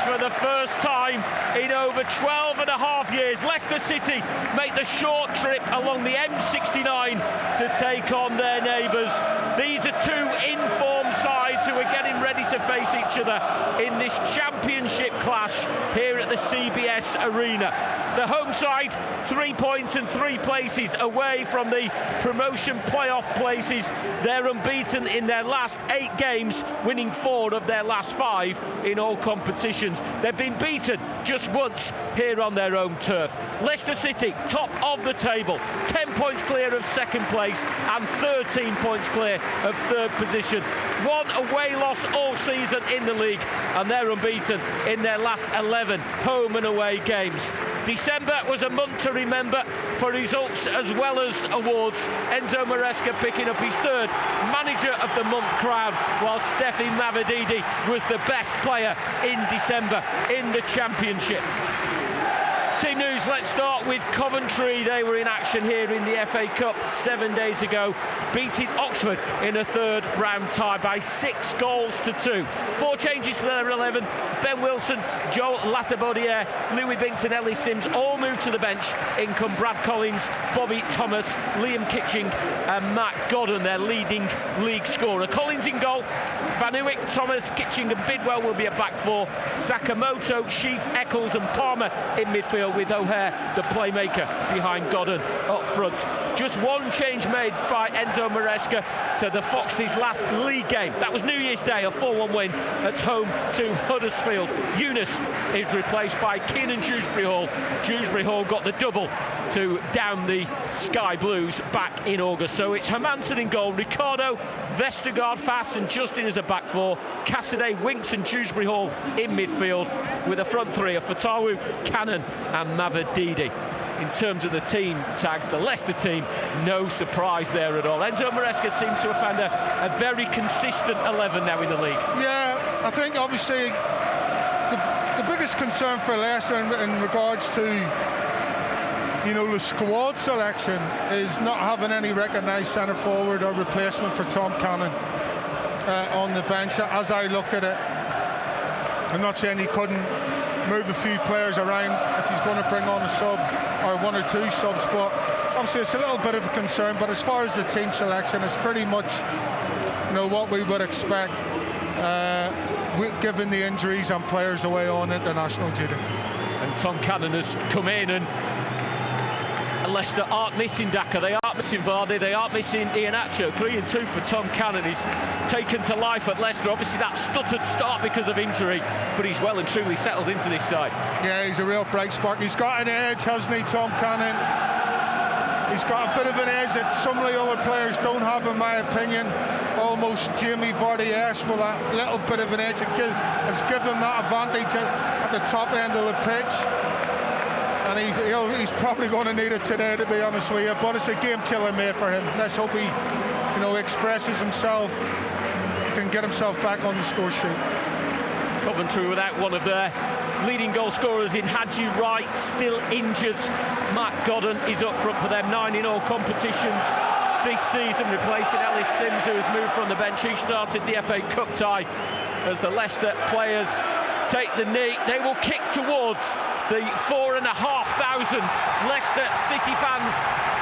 for the first time in over 12 and a half years. Leicester City make the short trip along the M69 to take on their neighbours. These are two in-form sides who are getting ready to face each other in this championship clash here at the CBS Arena. The home side, 3 points and 3 places away from the promotion playoff places. They're unbeaten in their last 8 games, winning 4 of their last 5 in all competitions. They've been beaten just once here on their own turf. Leicester City, top of the table, 10 points clear of second place and 13 points clear of third position. 1 away loss all season in the league, and they're unbeaten in their last 11 home and away games. December was a month to remember for results as well as awards. Enzo Maresca picking up his 3rd Manager of the Month crown, while Steffi Mavididi was the best player in December in the Championship. Team news, let's start with Coventry. They were in action here in the FA Cup 7 days ago, beating Oxford in a 3rd round tie by 6 goals to 2. 4 changes to their 11. Ben Wilson, Joel Latabaudiere, Louis Binks and Ellis Sims all moved to the bench. In come Brad Collins, Bobby Thomas, Liam Kitching and Matt Godden, their leading league scorer. Collins in goal, Van Uwyk, Thomas, Kitching and Bidwell will be a back 4. Sakamoto, Sheaf, Eccles and Palmer in midfield, with O'Hare, the playmaker, behind Godden up front. Just 1 change made by Enzo Maresca to the Foxes' last league game. That was New Year's Day, a 4-1 win at home to Huddersfield. Eunice is replaced by Keenan Dewsbury Hall. Dewsbury Hall got the double to down the Sky Blues back in August. So it's Hermansen in goal, Ricardo, Vestergaard, Fass and Justin as a back 4, Cassidy, Winks and Dewsbury Hall in midfield, with a front 3 of Fatawu, Cannon and Mavididi. In terms of the team tags, the Leicester team, no surprise there at all. Enzo Maresca seems to have found a very consistent 11 now in the league. Yeah, I think obviously the biggest concern for Leicester in regards to, you know, the squad selection is not having any recognised centre forward or replacement for Tom Cannon on the bench. As I look at it, I'm not saying he couldn't move a few players around if he's going to bring on a sub or 1 or 2 subs, but obviously it's a little bit of a concern. But as far as the team selection, it's pretty much, you know, what we would expect, given the injuries and players away on international duty. And Tom Cannon has come in, and Leicester aren't missing Daka, they aren't missing Vardy, they aren't missing Iheanacho. 3 and 2 for Tom Cannon. He's taken to life at Leicester. Obviously that stuttered start because of injury, but he's well and truly settled into this side. Yeah, he's a real bright spark. He's got an edge, hasn't he, Tom Cannon? He's got a bit of an edge that some of the other players don't have, in my opinion. Almost Jamie Vardy-esque with that little bit of an edge. It's given him that advantage at the top end of the pitch. And he's probably going to need it today, to be honest with you. But it's a game killer made for him. Let's hope he, you know, expresses himself, can get himself back on the score sheet. Coventry without one of their leading goal scorers in Hadji Wright, still injured. Matt Godden is up front for them, 9 in all competitions this season, replacing Ellis Sims, who has moved from the bench. He started the FA Cup tie. As the Leicester players take the knee, they will kick towards the 4,500 Leicester City fans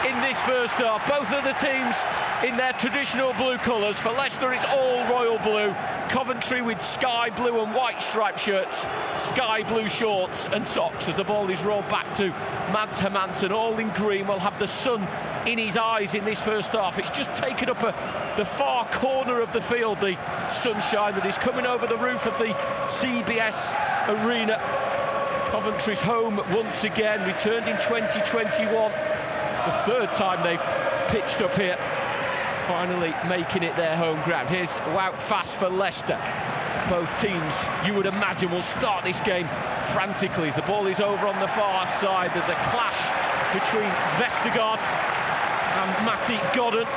in this first half. Both of the teams in their traditional blue colours. For Leicester, it's all royal blue. Coventry with sky blue and white striped shirts, sky blue shorts and socks, as the ball is rolled back to Mads Hermansen, all in green. Will have the sun in his eyes in this first half. It's just taken up the far corner of the field, the sunshine that is coming over the roof of the CBS Arena. Coventry's home once again, returned in 2021. The 3rd time they've pitched up here, finally making it their home ground. Here's Wout Fass for Leicester. Both teams, you would imagine, will start this game frantically as the ball is over on the far side. There's a clash between Vestergaard and Matty Godden.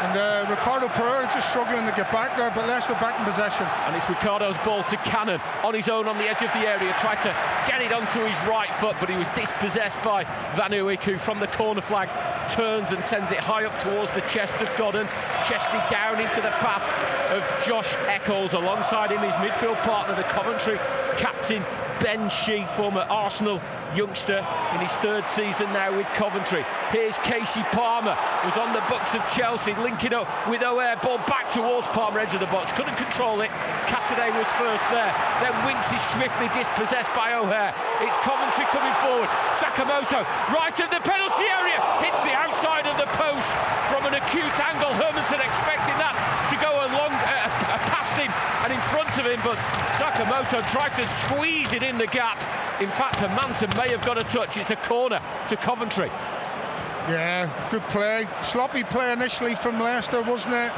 And Ricardo Pereira just struggling to get back there, but Leicester back in possession. And it's Ricardo's ball to Cannon on his own on the edge of the area, tried to get it onto his right foot, but he was dispossessed by Van Uyck, who from the corner flag turns and sends it high up towards the chest of Godden, chested down into the path of Josh Eccles. Alongside him his midfield partner, the Coventry captain Ben Shee, former Arsenal youngster in his third season now with Coventry. Here's Casey Palmer, who's on the books of Chelsea, linking up with O'Hare. Ball back towards Palmer, edge of the box, couldn't control it. Cassidy was first there, then Winks is swiftly dispossessed by O'Hare. It's Coventry coming forward. Sakamoto, right of the penalty area, hits the outside of the post from an acute angle. Hermanson expecting that to go along past him and in front of him, but Sakamoto tried to squeeze it in the gap. In fact, Hermanson may have got a touch. It's a corner to Coventry. Yeah, good play. Sloppy play initially from Leicester, wasn't it?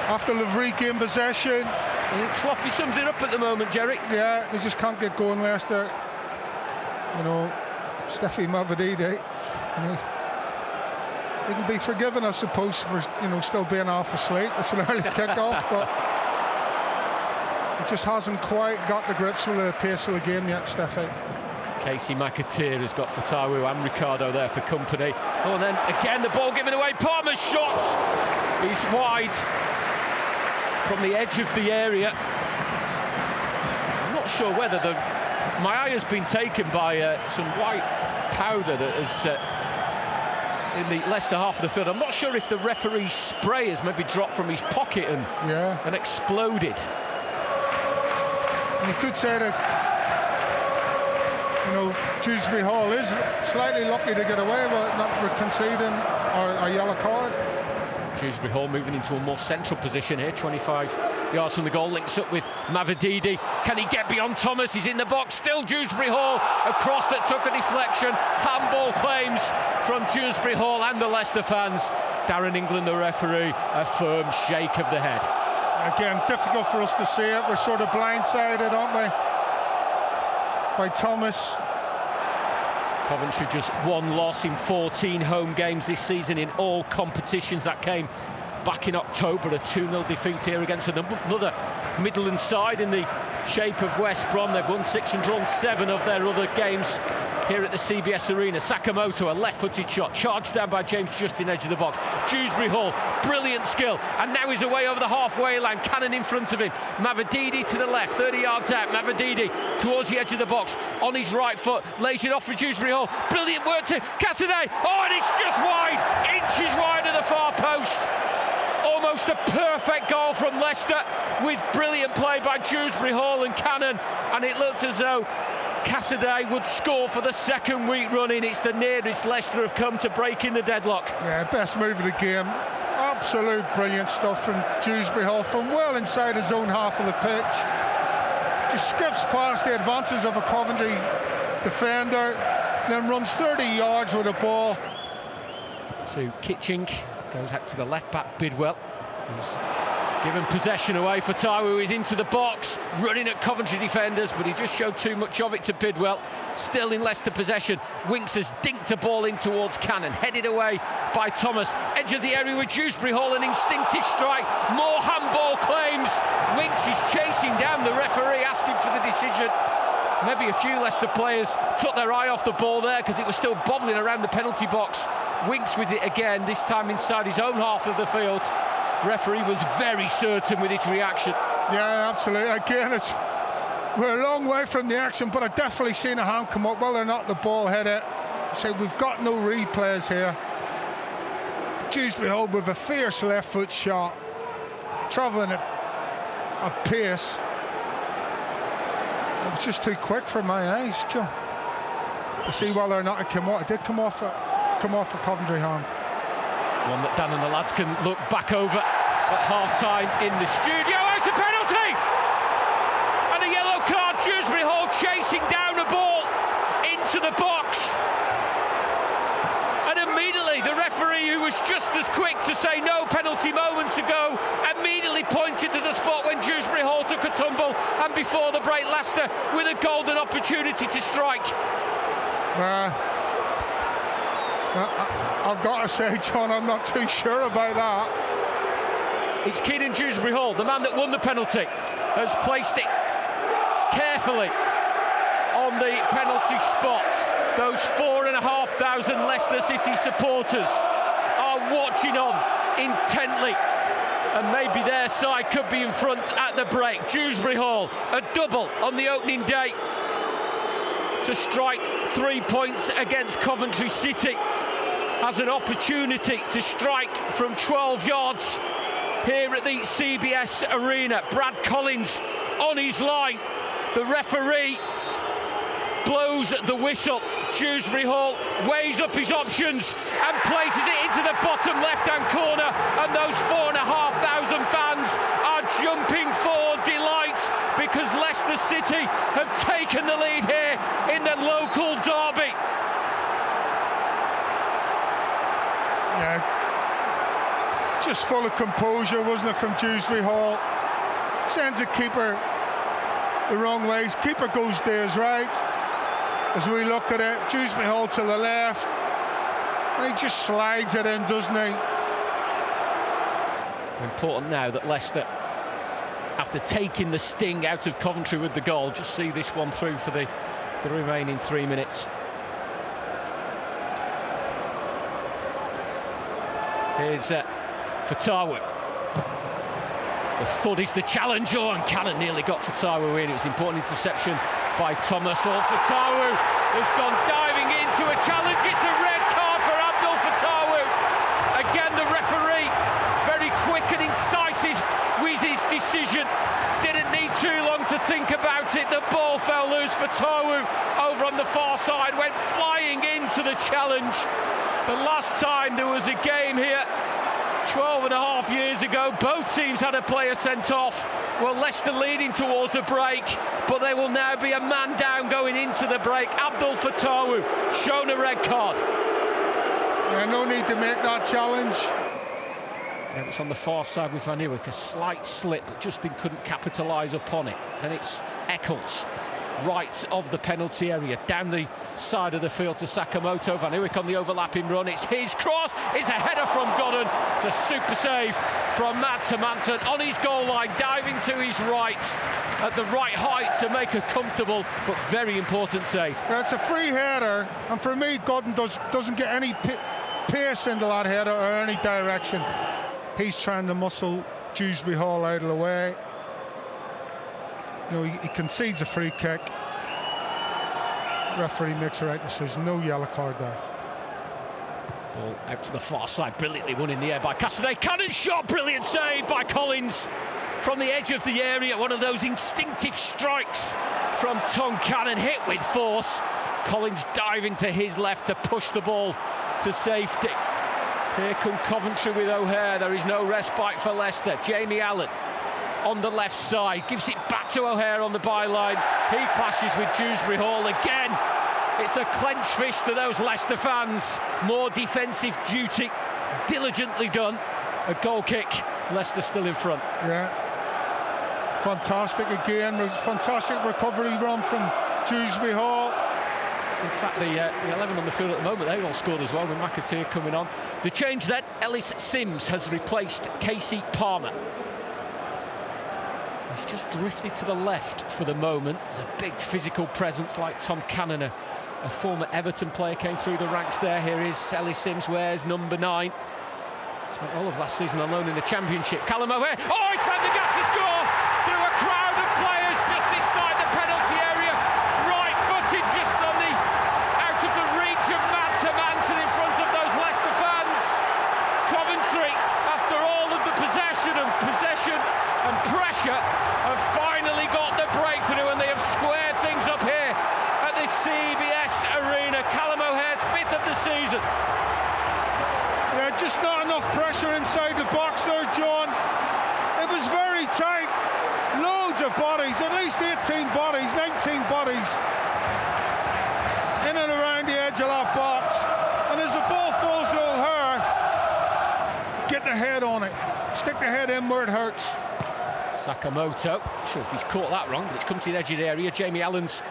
After Lavrique in possession. I think sloppy sums it up at the moment, Jerry. Yeah, they just can't get going, Leicester. You know, Steffi Mavididi, he can be forgiven, I suppose, for, you know, still being half asleep. It's an early kick-off, but he just hasn't quite got the grips with the pace of the game yet, Steffi. Casey McAteer has got Fatawu and Ricardo there for company. Oh, and then again the ball given away. Palmer's shot. He's wide from the edge of the area. I'm not sure whether my eye has been taken by some white powder that has in the Leicester half of the field. I'm not sure if the referee's spray has maybe dropped from his pocket and exploded. And you could say that, you know, Dewsbury Hall is slightly lucky to get away with not conceding a yellow card. Dewsbury Hall moving into a more central position here, 25 yards from the goal, links up with Mavididi. Can he get beyond Thomas? He's in the box, still Dewsbury Hall. A cross that took a deflection. Handball claims from Dewsbury Hall and the Leicester fans. Darren England, the referee, a firm shake of the head. Again, difficult for us to see it. We're sort of blindsided, aren't we, by Thomas. Coventry just one loss in 14 home games this season in all competitions. That came back in October, a 2-0 defeat here against another Midland side in the shape of West Brom. They've won 6 and drawn 7 of their other games here at the CBS Arena. Sakamoto, a left-footed shot, charged down by James Justin, edge of the box. Dewsbury Hall, brilliant skill, and now he's away over the halfway line. Cannon in front of him. Mavididi to the left, 30 yards out. Mavididi towards the edge of the box, on his right foot, lays it off for Dewsbury Hall. Brilliant work to Cassidy. Oh, and it's just wide, inches wide of the far post. Almost a perfect goal from Leicester, with brilliant play by Dewsbury Hall and Cannon, and it looked as though Cassidy would score for the second week running. It's the nearest Leicester have come to breaking the deadlock. Yeah, best move of the game. Absolute brilliant stuff from Dewsbury Hall from well inside his own half of the pitch. Just skips past the advances of a Coventry defender, then runs 30 yards with the ball. To Kitching, goes out to the left back Bidwell, who's given possession away. Fatawu is into the box, running at Coventry defenders, but he just showed too much of it to Bidwell. Still in Leicester possession. Winks has dinked a ball in towards Cannon, headed away by Thomas. Edge of the area with Dewsbury Hall, an instinctive strike. More handball claims. Winks is chasing down the referee, asking for the decision. Maybe a few Leicester players took their eye off the ball there because it was still bobbling around the penalty box. Winks with it again, this time inside his own half of the field. Referee was very certain with his reaction. Yeah, absolutely. Again, we're a long way from the action, but I've definitely seen a hand come up. Whether or not the ball hit it, so we've got no replays here. Dewsbury Hall with a fierce left foot shot, travelling at pace. It was just too quick for my eyes, Joe, to see whether or not it came off. It did come off a Coventry hand. One that Dan and the lads can look back over at half-time in the studio. It's a penalty! And a yellow card. Dewsbury Hall chasing down a ball into the box. And immediately the referee, who was just as quick to say no penalty moments ago, immediately pointed to the spot when Dewsbury Hall took a tumble, and before the break, Leicester with a golden opportunity to strike. I've got to say, John, I'm not too sure about that. It's Keenan Dewsbury Hall, the man that won the penalty, has placed it carefully on the penalty spot. Those 4,500 Leicester City supporters are watching on intently, and maybe their side could be in front at the break. Dewsbury Hall, a double on the opening day to strike 3 points against Coventry City, has an opportunity to strike from 12 yards here at the CBS Arena. Brad Collins on his line. The referee blows the whistle. Dewsbury Hall weighs up his options and places it into the bottom left-hand corner, and those 4,500 fans are jumping for delight because Leicester City have taken the lead here in the local derby. Yeah, just full of composure, wasn't it, from Dewsbury Hall? Sends the keeper the wrong ways. Keeper goes to his right. As we look at it, Dewsbury Hall to the left, and he just slides it in, doesn't he? Important now that Leicester, after taking the sting out of Coventry with the goal, just see this one through for the remaining 3 minutes. Here's Fatawu. The thud is the challenge, and Cannon nearly got Fatawu in. It was an important interception by Thomas. Fatawu has gone diving into a challenge. It's a red card for Abdul Fatawu. Again, the referee, very quick and incisive with his decision. Didn't need too long to think about it. The ball fell loose. Fatawu over on the far side went flying into the challenge. The last time there was a game here, 12.5 years ago, both teams had a player sent off. Well, Leicester leading towards the break, but they will now be a man down going into the break. Abdul Fatawu shown a red card. Yeah, no need to make that challenge. And it's on the far side with Van Iwick, a slight slip, but Justin couldn't capitalise upon it. Then it's Eccles, right of the penalty area, down the side of the field to Sakamoto. Van Iwick on the overlapping run. It's his cross. It's a header from Godden. It's a super save from Matt Hermansen on his goal line, diving to his right at the right height to make a comfortable but very important save. It's a free header, and for me, Godden doesn't get any pace into that header or any direction. He's trying to muscle Dewsbury Hall out of the way. You know, he concedes a free kick. Referee makes the right decision. No yellow card there. Ball out to the far side, brilliantly won in the air by Cassidy. Cannon shot, brilliant save by Collins from the edge of the area. One of those instinctive strikes from Tom Cannon, hit with force. Collins diving to his left to push the ball to safety. Here come Coventry with O'Hare. There is no respite for Leicester. Jamie Allen on the left side, gives it back to O'Hare on the byline. He clashes with Dewsbury Hall again. It's a clenched fist to those Leicester fans. More defensive duty, diligently done. A goal kick, Leicester still in front. Yeah, fantastic again, fantastic recovery run from Dewsbury Hall. In fact, the 11 on the field at the moment, they all scored as well, with McAteer coming on. The change then, Ellis Sims has replaced Casey Palmer. He's just drifted to the left for the moment. He's a big physical presence like Tom Cannon, a former Everton player, came through the ranks there. Here is Ellis Sims, wears number 9. Spent all of last season on loan in the Championship. Callum O'Hare, he's found the gap to score through a crowd of players just inside the penalty area. Right-footed, just on the out of the reach of Matt Hermansen in front of those Leicester fans. Coventry, after all of the possession and pressure, have finally got the breakthrough, and they have squared things up here at the CBS Arena. Callum O'Hare's 5th of the season. Yeah, just not enough pressure inside the box there, John. It was very tight. Loads of bodies, at least 18 bodies, 19 bodies in and around the edge of that box. And as the ball falls to O'Hare, get the head on it. Stick the head in where it hurts. Sakamoto, not sure if he's caught that wrong, but it's come to the edge of the area. Jamie Allen's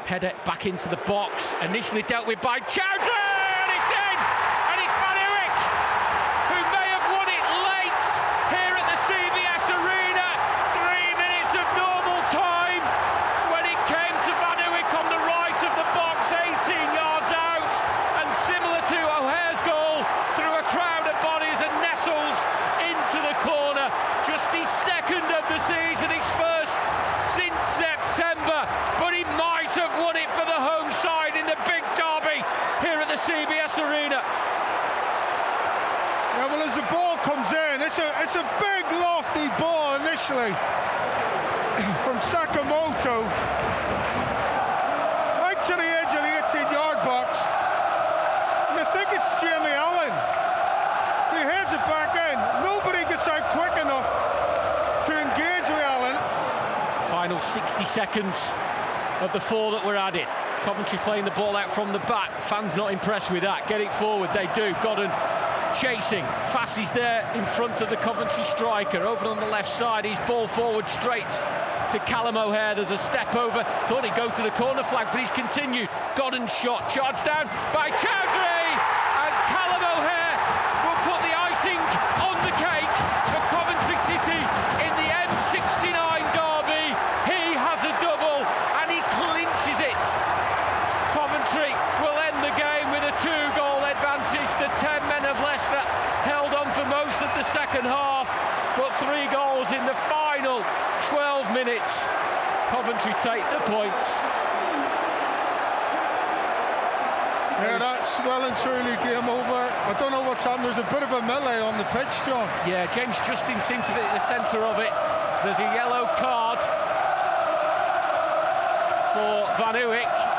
header back into the box, initially dealt with by Chowdhury, and it's in! initially from Sakamoto out to the edge of the 18-yard box, and I think it's Jamie Allen. He heads it back in. Nobody gets out quick enough to engage with Allen. Final 60 seconds of the 4 that were added. Coventry playing the ball out from the back. Fans not impressed with that. Get it forward, they do. Godden chasing. Fass is there in front of the Coventry striker. Over on the left side, he's ball forward straight to Callum O'Hare. There's a step over. Thought he'd go to the corner flag, but he's continued. Godden's shot, charged down by Chowdhury, and Callum O'Hare will put the icing on the cake for Coventry City in the M69 derby. He has a double, and he clinches it. Coventry will end the game with a 2-goal advantage. The 10 men of Leicester held on for most of the second half, but 3 goals in the final 12 minutes. Coventry take the points. Yeah, that's well and truly game over. I don't know what's happened. There's a bit of a melee on the pitch, John. Yeah, James Justin seems to be at the centre of it. There's a yellow card for Van Uwijk.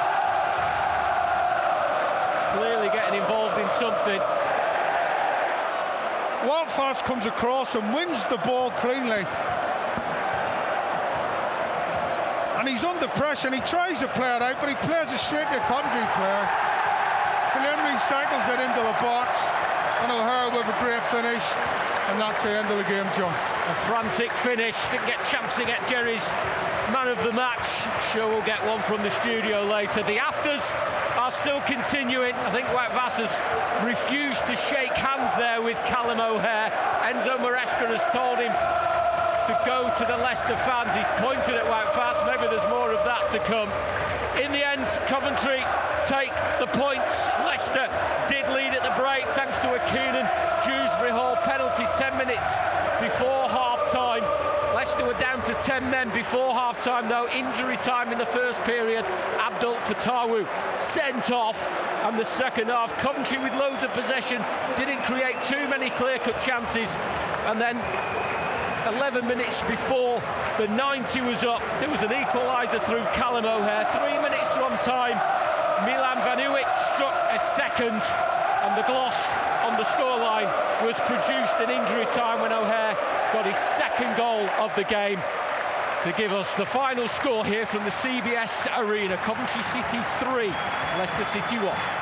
Clearly getting involved in something. Fass comes across and wins the ball cleanly. And he's under pressure and he tries to play it out, but he plays it straight to a Coventry player. Henry cycles it into the box, and O'Hare with a great finish, and that's the end of the game, John. A frantic finish. Didn't get a chance to get Jerry's man of the match. Sure we'll get one from the studio later. The afters are still continuing. I think Wout Fass has refused to shake hands there with Callum O'Hare. Enzo Maresca has told him to go to the Leicester fans. He's pointed at Wout Fass. Maybe there's more of that to come. In the end, Coventry take the points. Leicester did lead at the break thanks to a Keenan Dewsbury Hall penalty 10 minutes before half-time. Leicester were down to 10 men before half-time, though. Injury time in the first period. Abdul Fatawu sent off, and the second half, Coventry with loads of possession, didn't create too many clear-cut chances, and then 11 minutes before the 90 was up, there was an equaliser through Callum O'Hare. 3 minutes from time, Milan Van Uwijk struck a second, and the gloss on the scoreline was produced in injury time when O'Hare got his second goal of the game to give us the final score here from the CBS Arena. Coventry City 3, Leicester City 1.